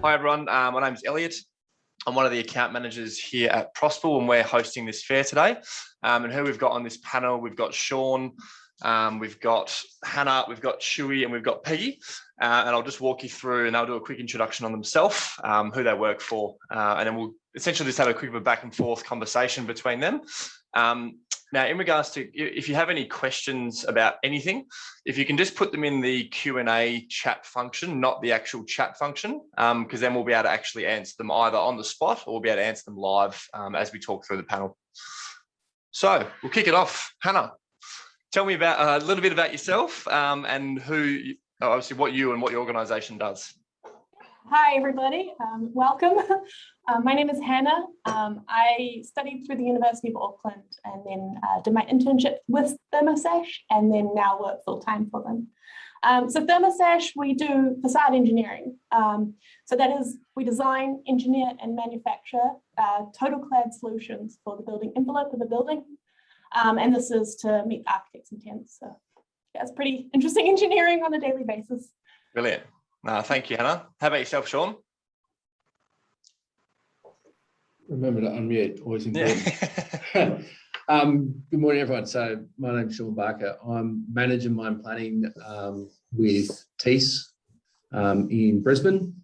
Hi everyone, my name's Elliot. I'm one of the account managers here at Prosper, and we're hosting this fair today. And who we've got on this panel, we've got Sean, we've got Hannah, we've got Chewy, and we've got Peggy. And I'll just walk you through, and they'll do a quick introduction on themselves, who they work for, and then we'll essentially just have a quick back and forth conversation between them. Now, in regards to, if you have any questions about anything, if you can just put them in the Q&A chat function, not the actual chat function, because then we'll be able to actually answer them either on the spot or we'll be able to answer them live as we talk through the panel. So we'll kick it off. Hannah, tell me about a little bit about yourself and who, obviously what you and what your organisation does. Hi, everybody. Welcome. My name is Hannah. I studied through the University of Auckland and then did my internship with Thiess and then now work full-time for them. So Thiess, we do facade engineering. So that is, we design, engineer and manufacture total clad solutions for the building envelope of a building. And this is to meet architects' intents. So yeah, it's pretty interesting engineering on a daily basis. Brilliant. Thank you, Hannah. How about yourself, Sean? Remember to unmute, always important. Good morning, everyone. So my name's Sean Barker. I'm manager mine planning with Thiess in Brisbane.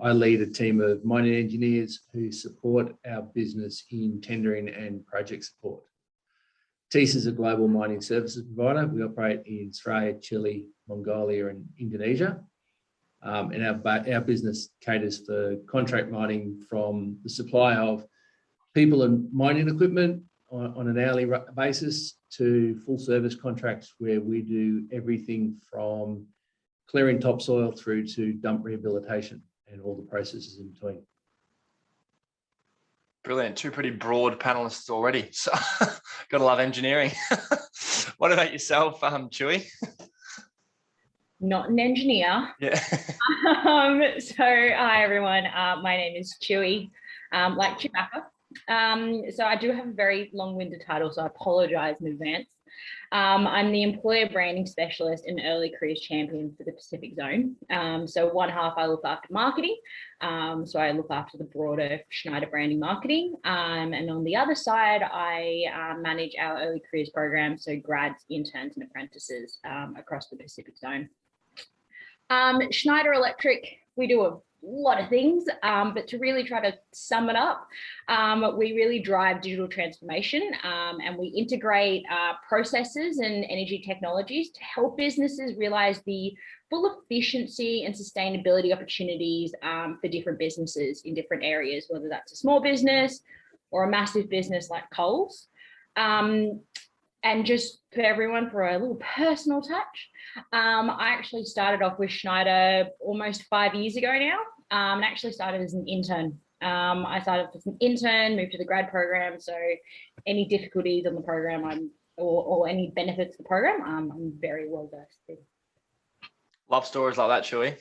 I lead a team of mining engineers who support our business in tendering and project support. Thiess is a global mining services provider. We operate in Australia, Chile, Mongolia and Indonesia. And our business caters for contract mining, from the supply of people and mining equipment on an hourly basis to full service contracts where we do everything from clearing topsoil through to dump rehabilitation and all the processes in between. Brilliant. Two pretty broad panelists already. So gotta love engineering. What about yourself, Chewy? Not an engineer. Yeah. So hi everyone, my name is Chewy, like Chewbacca. So I do have a very long-winded title, so I apologize in advance. I'm the employer branding specialist and early careers champion for the Pacific Zone. So one half I look after marketing, so I look after the broader Schneider branding marketing, and on the other side I manage our early careers program, so grads, interns and apprentices across the Pacific Zone. Schneider Electric, we do a lot of things, but to really try to sum it up, we really drive digital transformation and we integrate processes and energy technologies to help businesses realize the full efficiency and sustainability opportunities for different businesses in different areas, whether that's a small business or a massive business like Coles. And just for everyone, for a little personal touch, I actually started off with Schneider almost 5 years ago now, and actually started as an intern. I started as an intern, moved to the grad program. So any difficulties on the program or any benefits of the program, I'm very well versed in. Love stories like that, Chewy.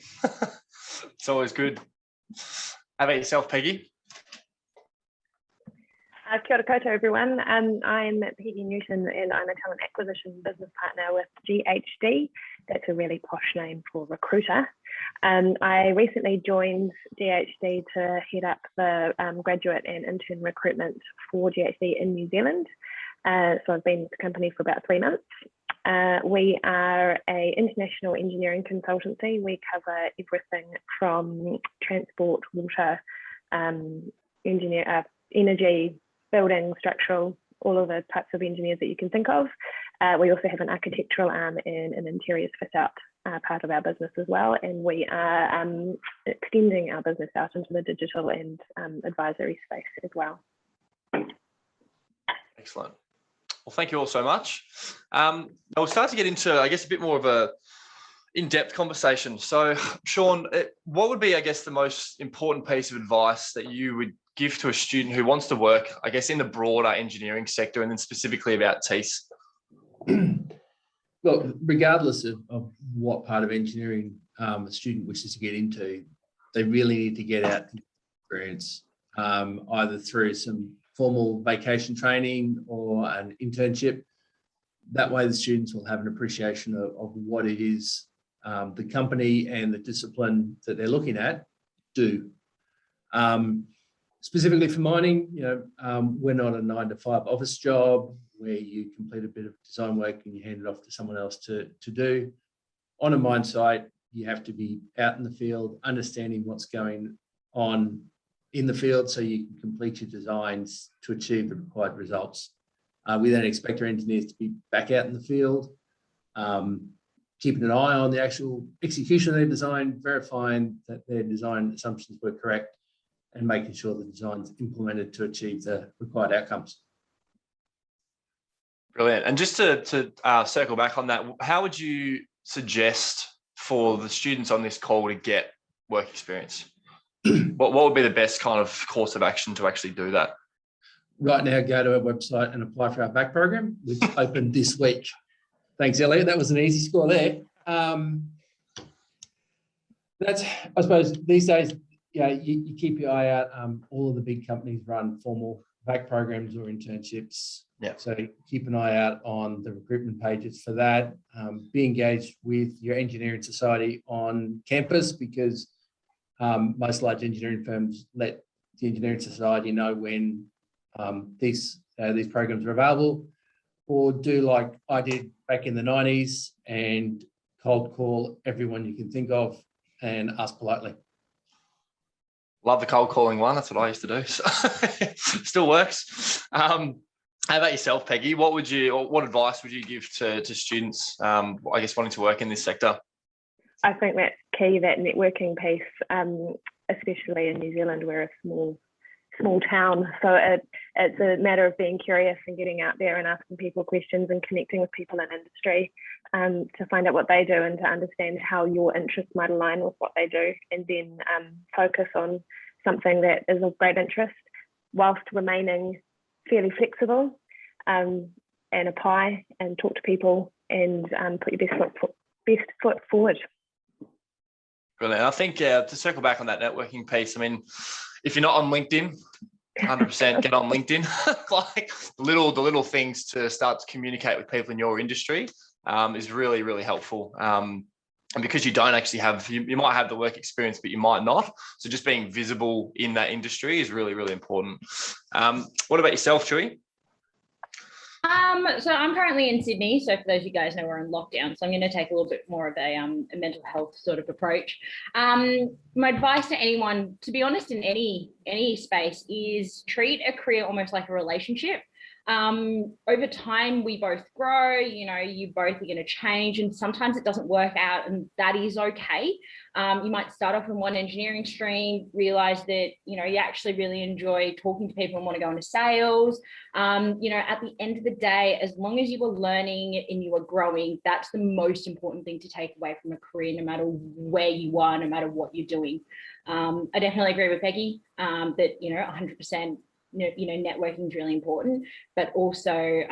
It's always good. How about yourself, Peggy? Kia ora koutou, everyone. I'm Peggy Newton and I'm a talent acquisition business partner with GHD. That's a really posh name for recruiter. I recently joined GHD to head up the graduate and intern recruitment for GHD in New Zealand. So I've been with the company for about 3 months. We are an international engineering consultancy. We cover everything from transport, water, energy, building, structural, all of the types of engineers that you can think of. We also have an architectural arm and an interiors fit out part of our business as well. And we are extending our business out into the digital and advisory space as well. Excellent. Well, thank you all so much. We'll start to get into, I guess, a bit more of a in-depth conversation. So, Sean, what would be, I guess, the most important piece of advice that you would give to a student who wants to work, I guess, in the broader engineering sector, and then specifically about Thiess? Look, regardless of what part of engineering a student wishes to get into, they really need to get out experience, either through some formal vacation training or an internship. That way the students will have an appreciation of what it is the company and the discipline that they're looking at do Specifically for mining, we're not a 9-to-5 office job where you complete a bit of design work and you hand it off to someone else to do. On a mine site, you have to be out in the field, understanding what's going on in the field so you can complete your designs to achieve the required results. We then expect our engineers to be back out in the field, keeping an eye on the actual execution of their design, verifying that their design assumptions were correct, and making sure the design's implemented to achieve the required outcomes. Brilliant. And just to circle back on that, how would you suggest for the students on this call to get work experience? What would be the best kind of course of action to actually do that? Right now, go to our website and apply for our back program, which opened this week. Thanks, Elliot. That was an easy score there. That's, I suppose, these days, you keep your eye out. All of the big companies run formal back programs or internships. Yeah. So keep an eye out on the recruitment pages for that. Be engaged with your engineering society on campus, because most large engineering firms let the engineering society know when these programs are available, or do like I did back in the 90s and cold call everyone you can think of and ask politely. Love the cold calling one. That's what I used to do. So still works. How about yourself, Peggy? What advice would you give to students, I guess, wanting to work in this sector? I think that's key, that networking piece, especially in New Zealand. We're a small town, so it's a matter of being curious and getting out there and asking people questions and connecting with people in industry to find out what they do and to understand how your interests might align with what they do, and then focus on something that is of great interest whilst remaining fairly flexible, and apply and talk to people and put your best foot forward. Brilliant. I think to circle back on that networking piece, I mean, if you're not on LinkedIn, 100% get on LinkedIn. Like the little things to start to communicate with people in your industry is really, really helpful. And because you don't actually have, you might have the work experience, but you might not. So just being visible in that industry is really, really important. What about yourself, Chewy? So I'm currently in Sydney. So for those of you guys know, we're in lockdown. So I'm going to take a little bit more of a mental health sort of approach. My advice to anyone, to be honest, in any space, is treat a career almost like a relationship. Over time, we both grow, you both are going to change, and sometimes it doesn't work out, and that is okay. You might start off in one engineering stream, realize that, you actually really enjoy talking to people and want to go into sales. At the end of the day, as long as you are learning and you are growing, that's the most important thing to take away from a career, no matter where you are, no matter what you're doing. I definitely agree with Peggy that, 100%, networking is really important, but also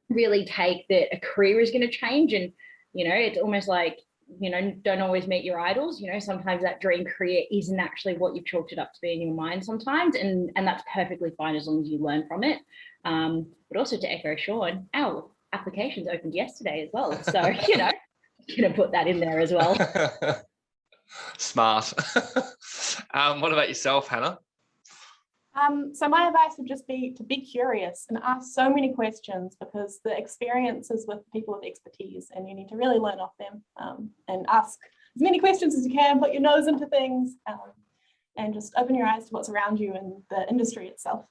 really take that a career is going to change. And, it's almost like, don't always meet your idols. Sometimes that dream career isn't actually what you've chalked it up to be in your mind sometimes. And that's perfectly fine as long as you learn from it. But also to echo Sean, our applications opened yesterday as well. So, going to put that in there as well. Smart. What about yourself, Hannah? So my advice would just be to be curious and ask so many questions, because the experience is with people with expertise and you need to really learn off them, and ask as many questions as you can, put your nose into things, and just open your eyes to what's around you in the industry itself.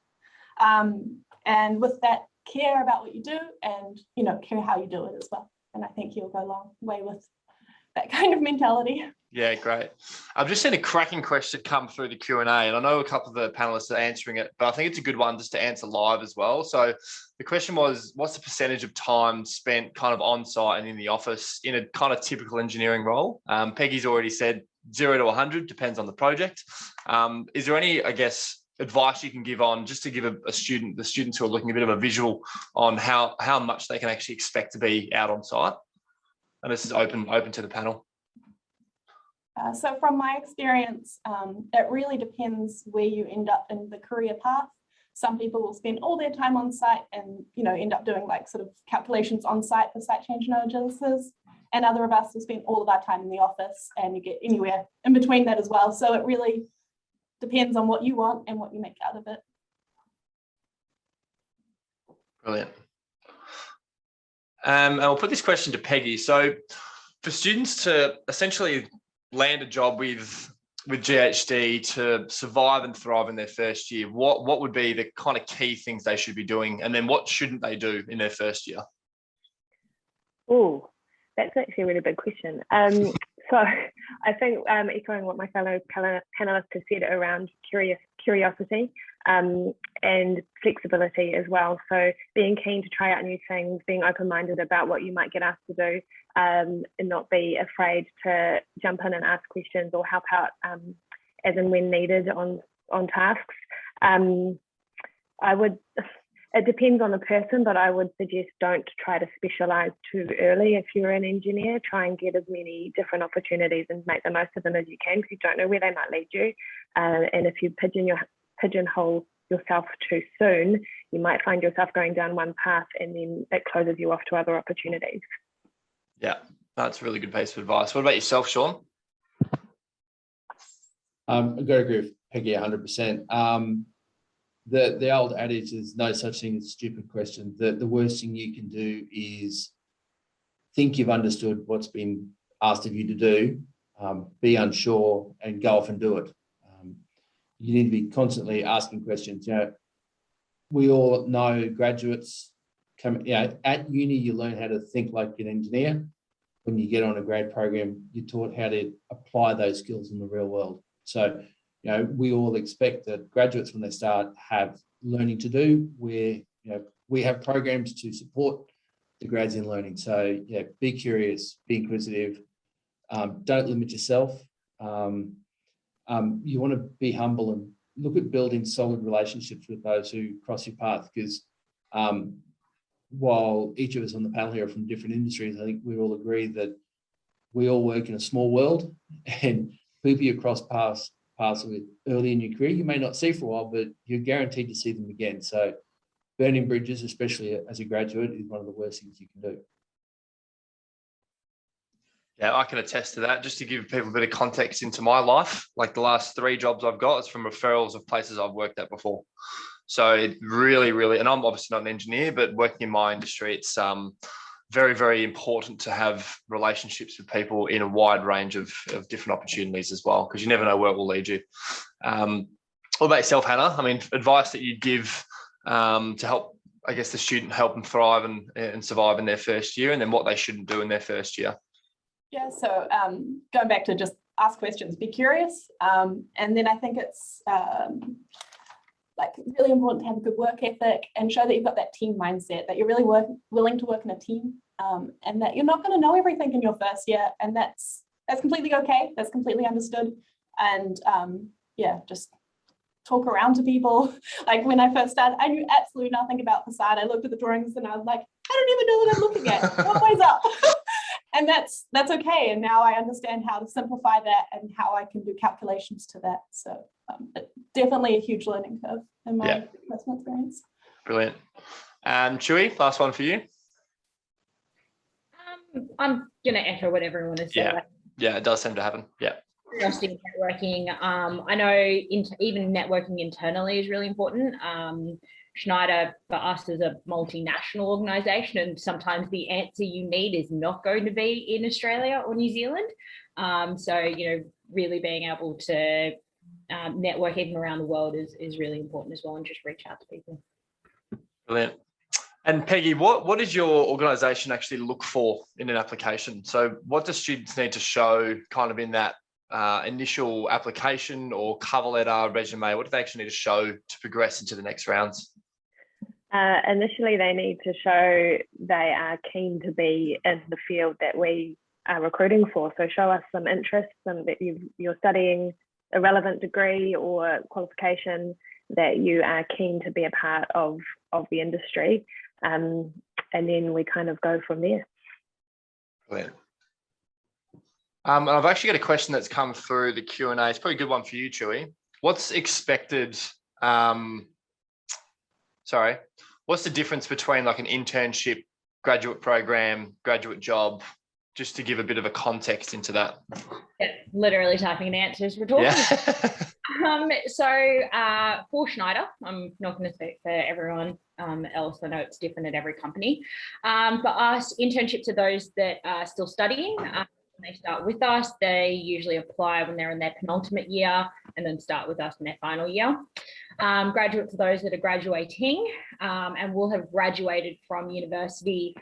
And with that, care about what you do and, care how you do it as well. And I think you'll go a long way with that kind of mentality. Yeah, great. I've just seen a cracking question come through the Q&A, and I know a couple of the panelists are answering it, but I think it's a good one just to answer live as well. So the question was, what's the percentage of time spent kind of on site and in the office in a kind of typical engineering role? Peggy's already said 0 to 100, depends on the project. Is there any, I guess, advice you can give on, just to give the students who are looking a bit of a visual on how much they can actually expect to be out on site? And this is open to the panel. So from my experience, it really depends where you end up in the career path. Some people will spend all their time on site and, end up doing like sort of calculations on site for site change analysis. And other of us will spend all of our time in the office, and you get anywhere in between that as well. So it really depends on what you want and what you make out of it. Brilliant. And I'll put this question to Peggy. So for students to essentially land a job with GHD to survive and thrive in their first year, what would be the kind of key things they should be doing? And then what shouldn't they do in their first year? Oh, that's actually a really big question. So I think echoing what my fellow panelists have said around curiosity and flexibility as well. So being keen to try out new things, being open-minded about what you might get asked to do, and not be afraid to jump in and ask questions or help out as and when needed on tasks. It depends on the person, but I would suggest don't try to specialize too early. If you're an engineer, try and get as many different opportunities and make the most of them as you can, because you don't know where they might lead you. And if you pigeonhole yourself too soon, you might find yourself going down one path and then it closes you off to other opportunities. Yeah, that's a really good piece of advice. What about yourself, Sean? I've got to agree with Peggy 100%. The old adage is no such thing as stupid question. The worst thing you can do is think you've understood what's been asked of you to do, be unsure and go off and do it. You need to be constantly asking questions. You know, we all know graduates come, you know, at uni, you learn how to think like an engineer. When you get on a grad program, you're taught how to apply those skills in the real world. So, you know, we all expect that graduates, when they start, have learning to do, where, you know, we have programs to support the grads in learning. So, yeah, be curious, be inquisitive, don't limit yourself. You want to be humble and look at building solid relationships with those who cross your path, because while each of us on the panel here are from different industries, I think we all agree that we all work in a small world, and people you cross paths with early in your career, you may not see for a while, but you're guaranteed to see them again. So burning bridges, especially as a graduate, is one of the worst things you can do. Yeah, I can attest to that. Just to give people a bit of context into my life, like the last 3 jobs I've got is from referrals of places I've worked at before. So it really, and I'm obviously not an engineer, but working in my industry, it's very, very important to have relationships with people in a wide range of different opportunities as well, because you never know where it will lead you. What about yourself, Hannah? I mean, advice that you'd give to help, I guess, the student help them thrive and survive in their first year, and then what they shouldn't do in their first year. Yeah, so going back to just ask questions, be curious. And then I think it's like really important to have a good work ethic and show that you've got that team mindset, that you're really willing to work in a team, and that you're not going to know everything in your first year. And that's completely okay. That's completely understood. And yeah, just talk around to people. Like when I first started, I knew absolutely nothing about facade. I looked at the drawings and I was like, I don't even know what I'm looking at. What way's up? And that's okay. And now I understand how to simplify that and how I can do calculations to that. So definitely a huge learning curve in my personal experience. Brilliant. Chewy, last one for you. I'm going to echo what everyone has said. Yeah, it does seem to happen. Yeah. Curiosity, networking. I know even networking internally is really important. Schneider for us is a multinational organization, and sometimes the answer you need is not going to be in Australia or New Zealand. So, you know, really being able to network even around the world is really important as well, and just reach out to people. Brilliant. And Peggy, what does your organisation actually look for in an application? So what do students need to show kind of in that initial application or cover letter, resume? What do they actually need to show to progress into the next rounds? Initially, they need to show they are keen to be in the field that we are recruiting for. So show us some interest, that you're studying a relevant degree or qualification, that you are keen to be a part of the industry. And then we kind of go from there. Brilliant. I've actually got a question that's come through the Q&A. It's probably a good one for you, Chewy. What's expected? What's the difference between like an internship, graduate program, graduate job, just to give a bit of a context into that? Yeah, literally typing an answer as we're talking. For Schneider, I'm not going to speak for everyone else. I know it's different at every company. For us, internships are those that are still studying. When they start with us, they usually apply when they're in their penultimate year and then start with us in their final year. Graduates are those that are graduating and will have graduated from university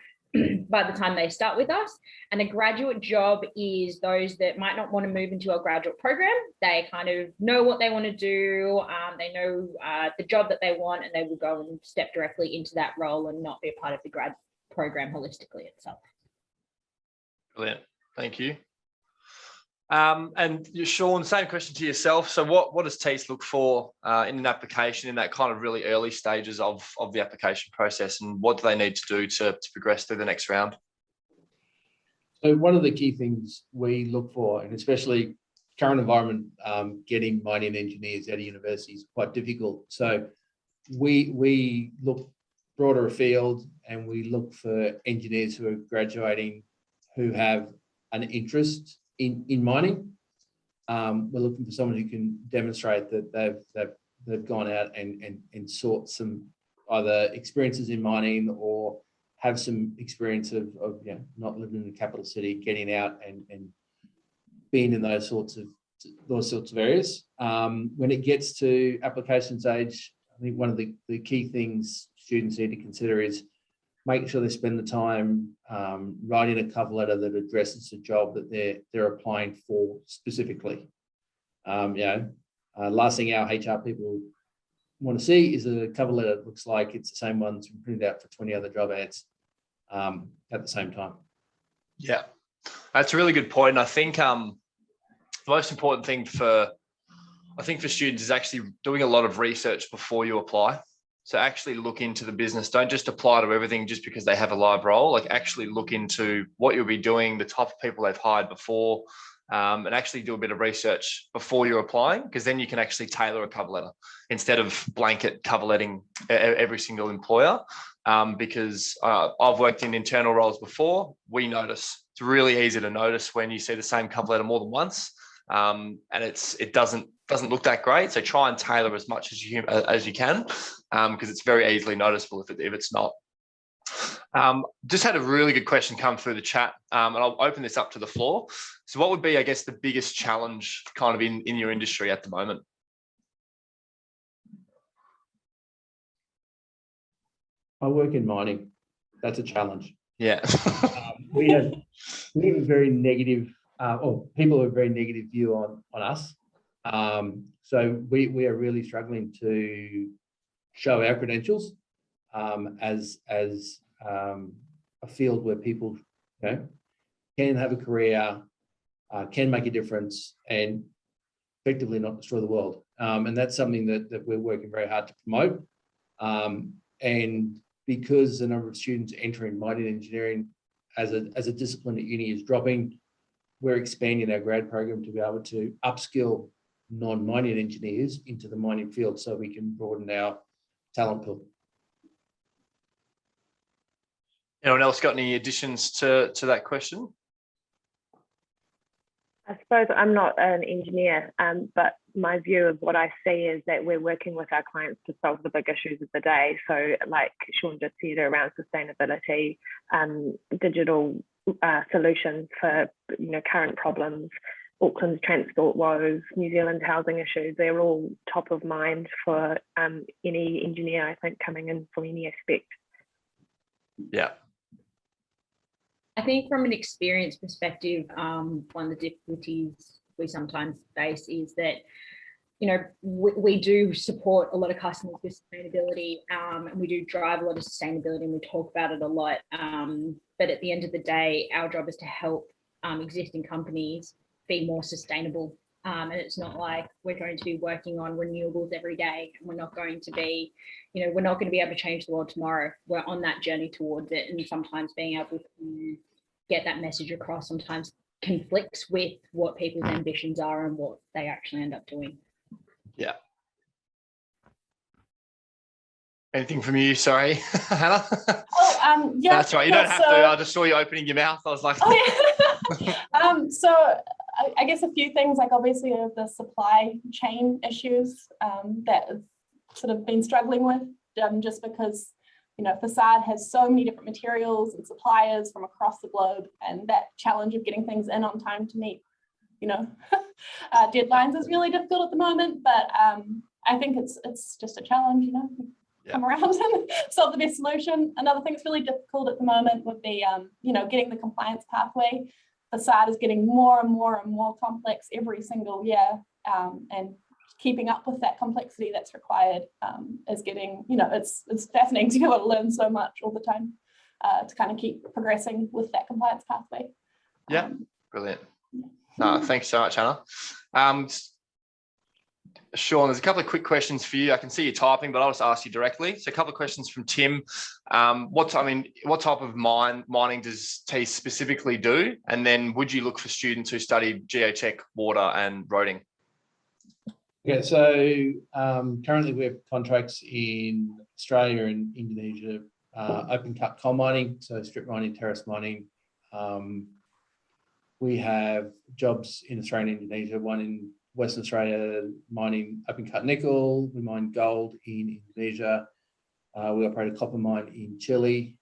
by the time they start with us. And a graduate job is those that might not want to move into a graduate program. They kind of know what they want to do. They know the job that they want, and they will go and step directly into that role and not be a part of the grad program holistically itself. Brilliant. Thank you. And Sean, same question to yourself. So what does Thiess look for in an application in that kind of really early stages of the application process, and what do they need to do to progress through the next round? So one of the key things we look for, and especially current environment, getting mining engineers out of university is quite difficult. So we look broader afield, and we look for engineers who are graduating who have an interest in mining. We're looking for someone who can demonstrate that they've gone out and sought some either experiences in mining or have some experience of not living in the capital city, getting out and being in those sorts of areas. When it gets to application stage, I think one of the key things students need to consider is making sure they spend the time writing a cover letter that addresses the job that they're applying for specifically. Last thing our HR people want to see is a cover letter that looks like it's the same one that's been printed out for 20 other job ads at the same time. Yeah, that's a really good point. And I think the most important thing for students is actually doing a lot of research before you apply. So actually look into the business. Don't just apply to everything just because they have a live role. Like actually look into what you'll be doing, the type of people they've hired before, and actually do a bit of research before you're applying, because then you can actually tailor a cover letter instead of blanket cover letting every single employer. Because I've worked in internal roles before. We notice it's really easy to notice when you see the same cover letter more than once, and it doesn't look that great. So try and tailor as much as you can, because it's very easily noticeable if it's not. Just had a really good question come through the chat, and I'll open this up to the floor. So what would be, I guess, the biggest challenge kind of in your industry at the moment? I work in mining. That's a challenge. Yeah. We have a very negative, or people have a very negative view on us. So we are really struggling to show our credentials as a field where people can have a career, can make a difference, and effectively not destroy the world. And that's something that we're working very hard to promote. And because the number of students entering mining engineering as a discipline at uni is dropping, we're expanding our grad program to be able to upskill non-mining engineers into the mining field so we can broaden our talent pool. Anyone else got any additions to that question? I suppose I'm not an engineer, but my view of what I see is that we're working with our clients to solve the big issues of the day. So like Sean just said, around sustainability, digital solutions for current problems, Auckland's transport woes, New Zealand's housing issues, they're all top of mind for any engineer, I think, coming in from any aspect. Yeah. I think from an experience perspective, one of the difficulties we sometimes face is that, we do support a lot of customers with sustainability, and we do drive a lot of sustainability, and we talk about it a lot. But at the end of the day, our job is to help existing companies be more sustainable. And it's not like we're going to be working on renewables every day, and we're not going to be, we're not going to be able to change the world tomorrow. We're on that journey towards it, and sometimes being able to get that message across sometimes conflicts with what people's ambitions are and what they actually end up doing. Yeah. Anything from you? Sorry, Hannah. Oh, yeah. That's right. You don't have to. I just saw you opening your mouth. I was like, oh, yeah. So I guess a few things, like obviously the supply chain issues that have sort of been struggling with, just because, you know, facade has so many different materials and suppliers from across the globe, and that challenge of getting things in on time to meet, you know, deadlines is really difficult at the moment. But I think it's just a challenge, you know, come around and solve the best solution. Another thing that's really difficult at the moment would be, you know, getting the compliance pathway. Facade is getting more and more and more complex every single year, and keeping up with that complexity that's required is getting, you know, it's fascinating to be able to learn so much all the time to kind of keep progressing with that compliance pathway. Yeah, brilliant. No, thanks so much, Hannah. Sean, there's a couple of quick questions for you. I can see you typing, but I'll just ask you directly. So a couple of questions from Tim. What type of mining does Thiess specifically do? And then would you look for students who study geotech, water and roading? Yeah, so currently we have contracts in Australia and Indonesia, open cut coal mining, so strip mining, terrace mining. We have jobs in Australia and Indonesia, one in Western Australia mining open cut nickel. We mine gold in Indonesia. We operate a copper mine in Chile.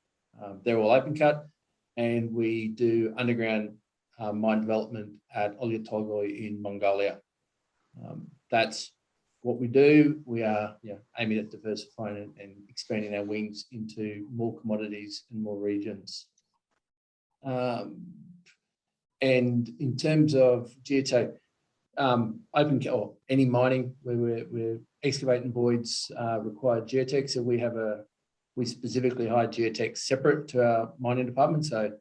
They're all open cut. And we do underground mine development at Oyu Tolgoi in Mongolia. That's what we do. We are aiming at diversifying and expanding our wings into more commodities and more regions. And in terms of geotech, open or any mining where we're excavating voids require geotech. So we specifically hire geotech separate to our mining department. So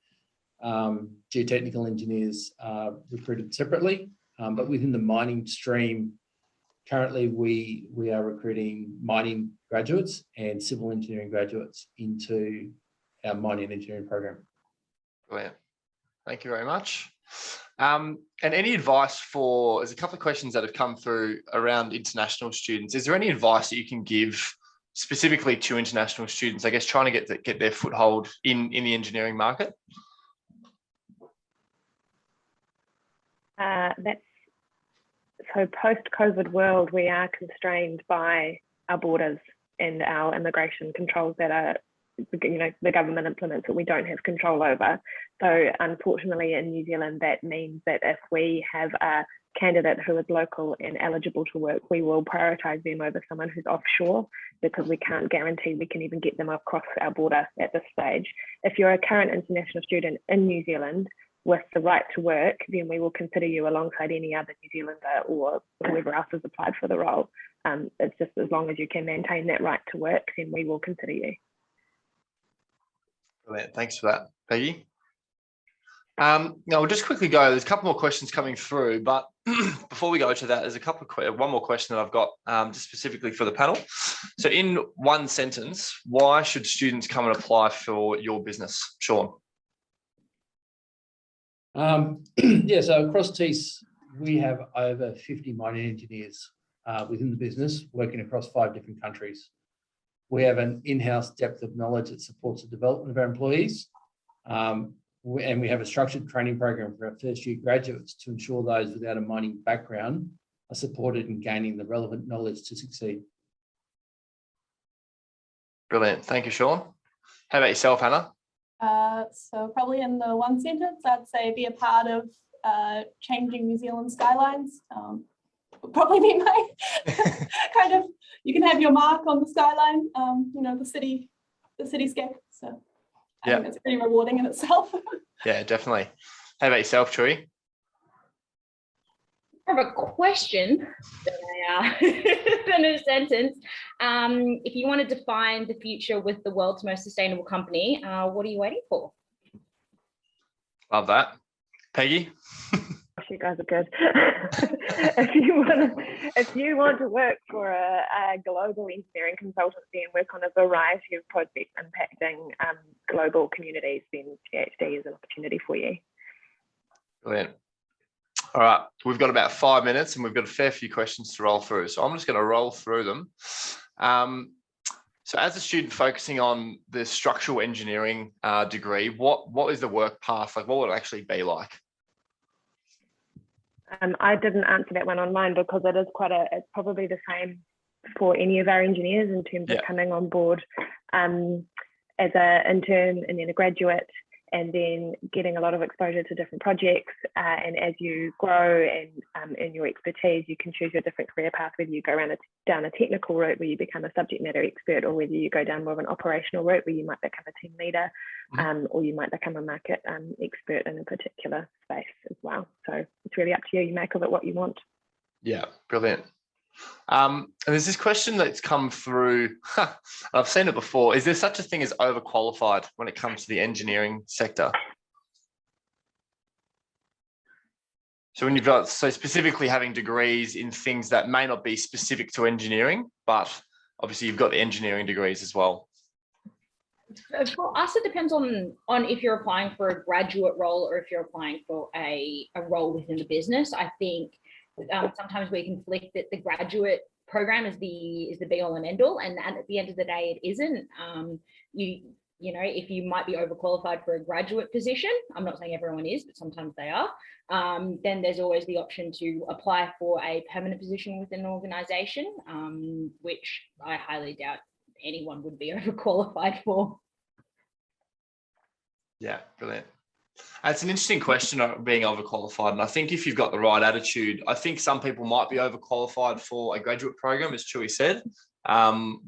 geotechnical engineers are recruited separately, but within the mining stream, currently we are recruiting mining graduates and civil engineering graduates into our mining engineering program. Brilliant. Thank you very much. And any advice there's a couple of questions that have come through around international students. Is there any advice that you can give specifically to international students, I guess, trying to get their foothold in the engineering market? So post-COVID world, we are constrained by our borders and our immigration controls that are, you know, the government implements that we don't have control over. So unfortunately in New Zealand, that means that if we have a candidate who is local and eligible to work, we will prioritise them over someone who's offshore, because we can't guarantee we can even get them across our border at this stage. If you're a current international student in New Zealand with the right to work, then we will consider you alongside any other New Zealander or whoever else has applied for the role. It's just as long as you can maintain that right to work, then we will consider you. Brilliant. Thanks for that, Peggy. Now we'll just quickly go. There's a couple more questions coming through, but before we go to that, there's one more question that I've got just specifically for the panel. So in one sentence, why should students come and apply for your business, Sean? So across Thiess, we have over 50 mining engineers within the business working across 5 different countries. We have an in-house depth of knowledge that supports the development of our employees. And we have a structured training program for our first-year graduates to ensure those without a mining background are supported in gaining the relevant knowledge to succeed. Brilliant. Thank you, Sean. How about yourself, Hannah? So probably in the one sentence, I'd say be a part of changing New Zealand skylines. Would probably be my kind of, you can have your mark on the skyline, you know, the cityscape. So I think that's pretty rewarding in itself. Yeah, definitely. How about yourself, Chewy? I have a question in a sentence. If you want to define the future with the world's most sustainable company, what are you waiting for? Love that. Peggy? You guys are good. if you want to work for a global engineering consultancy and work on a variety of projects impacting global communities, then PhD is an opportunity for you. Brilliant. All right, we've got about 5 minutes and we've got a fair few questions to roll through. So I'm just going to roll through them. So as a student focusing on the structural engineering degree, what is the work path like? What would it actually be like? I didn't answer that one online because it's probably the same for any of our engineers in terms of coming on board as an intern and then a graduate, and then getting a lot of exposure to different projects. And as you grow and in your expertise, you can choose your different career path, whether you go down a technical route where you become a subject matter expert, or whether you go down more of an operational route where you might become a team leader, or you might become a market expert in a particular space as well. So it's really up to you. You make of it what you want. Yeah, brilliant. And there's this question that's come through. I've seen it before. Is there such a thing as overqualified when it comes to the engineering sector? So when you've got, so specifically having degrees in things that may not be specific to engineering, but obviously you've got the engineering degrees as well. For us, it depends on if you're applying for a graduate role or if you're applying for a role within the business. I think sometimes we conflict that the graduate program is the be all and end all, and at the end of the day, it isn't. You know, if you might be overqualified for a graduate position, I'm not saying everyone is, but sometimes they are, then there's always the option to apply for a permanent position within an organization, which I highly doubt anyone would be overqualified for. Yeah, brilliant. It's an interesting question, being overqualified. And I think if you've got the right attitude, I think some people might be overqualified for a graduate program, as Chewy said,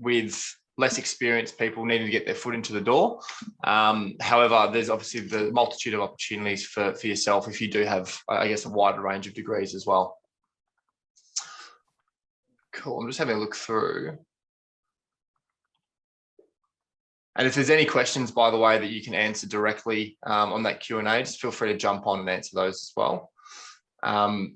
with less experienced people needing to get their foot into the door. However, there's obviously the multitude of opportunities for yourself if you do have, I guess, a wider range of degrees as well. Cool. I'm just having a look through. And if there's any questions, by the way, that you can answer directly on that Q&A, just feel free to jump on and answer those as well. Now,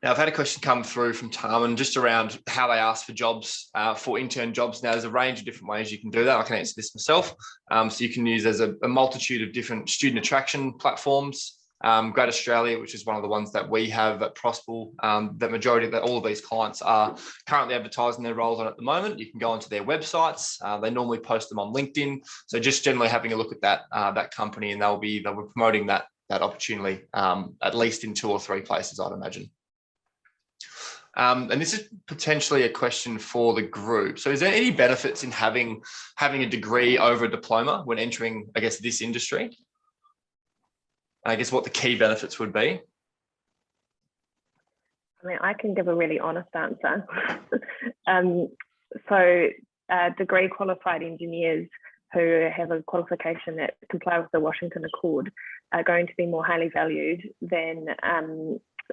I've had a question come through from Tarman just around how they ask for jobs, for intern jobs. Now, there's a range of different ways you can do that. I can answer this myself. So you can use there's a multitude of different student attraction platforms. Great Australia, which is one of the ones that we have at Prospel, the majority of all of these clients are currently advertising their roles on at the moment. You can go onto their websites. They normally post them on LinkedIn. So just generally having a look at that company, and they'll be promoting that opportunity at least in 2 or 3 places, I'd imagine. And this is potentially a question for the group. So is there any benefits in having a degree over a diploma when entering, I guess, this industry? I guess what the key benefits would be? I mean, I can give a really honest answer. Degree qualified engineers who have a qualification that comply with the Washington Accord are going to be more highly valued than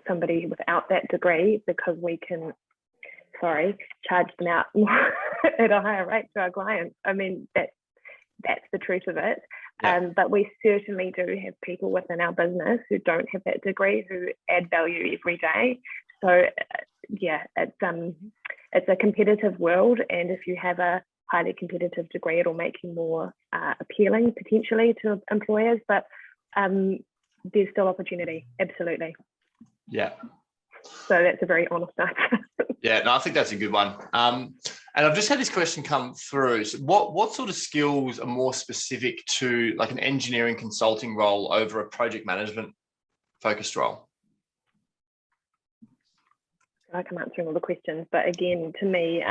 somebody without that degree, because we can, charge them out at a higher rate to our clients. I mean, that's the truth of it. Yeah. But we certainly do have people within our business who don't have that degree who add value every day. So yeah, it's a competitive world, and if you have a highly competitive degree, it'll make you more appealing potentially to employers. But there's still opportunity, absolutely. Yeah. So that's a very honest answer. Yeah, no, I think that's a good one. And I've just had this question come through. So what sort of skills are more specific to like an engineering consulting role over a project management focused role? I'm answering all the questions, but again, to me,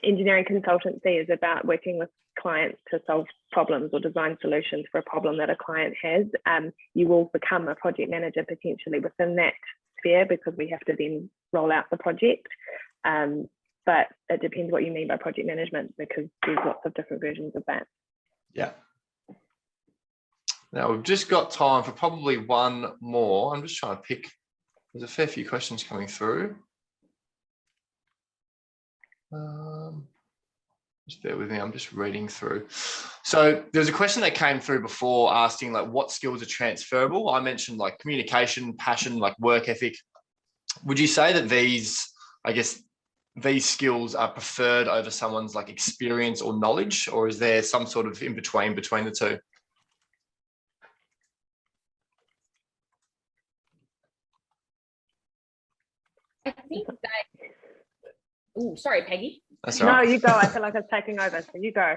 engineering consultancy is about working with clients to solve problems or design solutions for a problem that a client has. You will become a project manager potentially within that sphere, because we have to then roll out the project. But it depends what you mean by project management, because there's lots of different versions of that. Yeah. Now we've just got time for probably one more. I'm just trying to pick, there's a fair few questions coming through. Just bear with me, I'm just reading through. So there's a question that came through before asking like what skills are transferable. I mentioned like communication, passion, like work ethic. Would you say that these skills are preferred over someone's like experience or knowledge, or is there some sort of in between the two? I think that, oh, sorry, Peggy. That's all right. No, you go. I feel like it's taking over, so you go.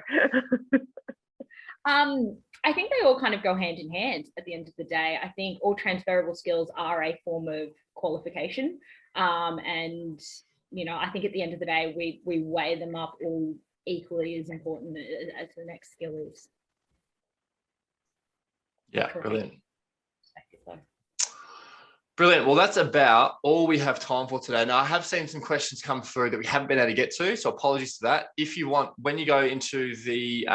I think they all kind of go hand in hand at the end of the day. I think all transferable skills are a form of qualification. And, you know, I think at the end of the day, we weigh them up all equally as important as the next skill is. Yeah, brilliant. Brilliant. Well, that's about all we have time for today. Now, I have seen some questions come through that we haven't been able to get to, so apologies to that. If you want, when you go into the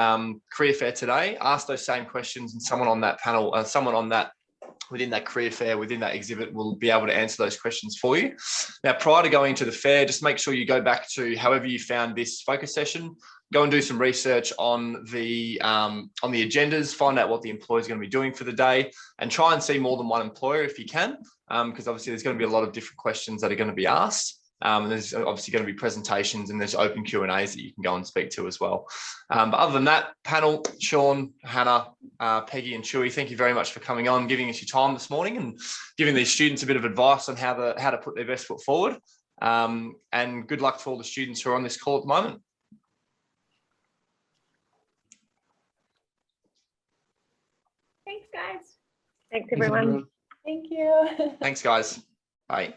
career fair today, ask those same questions, and someone on that panel, someone on that within that career fair, within that exhibit, will be able to answer those questions for you. Now, prior to going to the fair, just make sure you go back to however you found this focus session. Go and do some research on the agendas, find out what the employer is going to be doing for the day, and try and see more than one employer if you can, because obviously there's going to be a lot of different questions that are going to be asked. And there's obviously going to be presentations, and there's open Q&As that you can go and speak to as well. But other than that, panel, Sean, Hannah, Peggy and Chewy, thank you very much for coming on, giving us your time this morning and giving these students a bit of advice on how to put their best foot forward. And good luck to all the students who are on this call at the moment. Thanks, guys. Thanks, everyone. Thank you. Thanks, guys. Bye.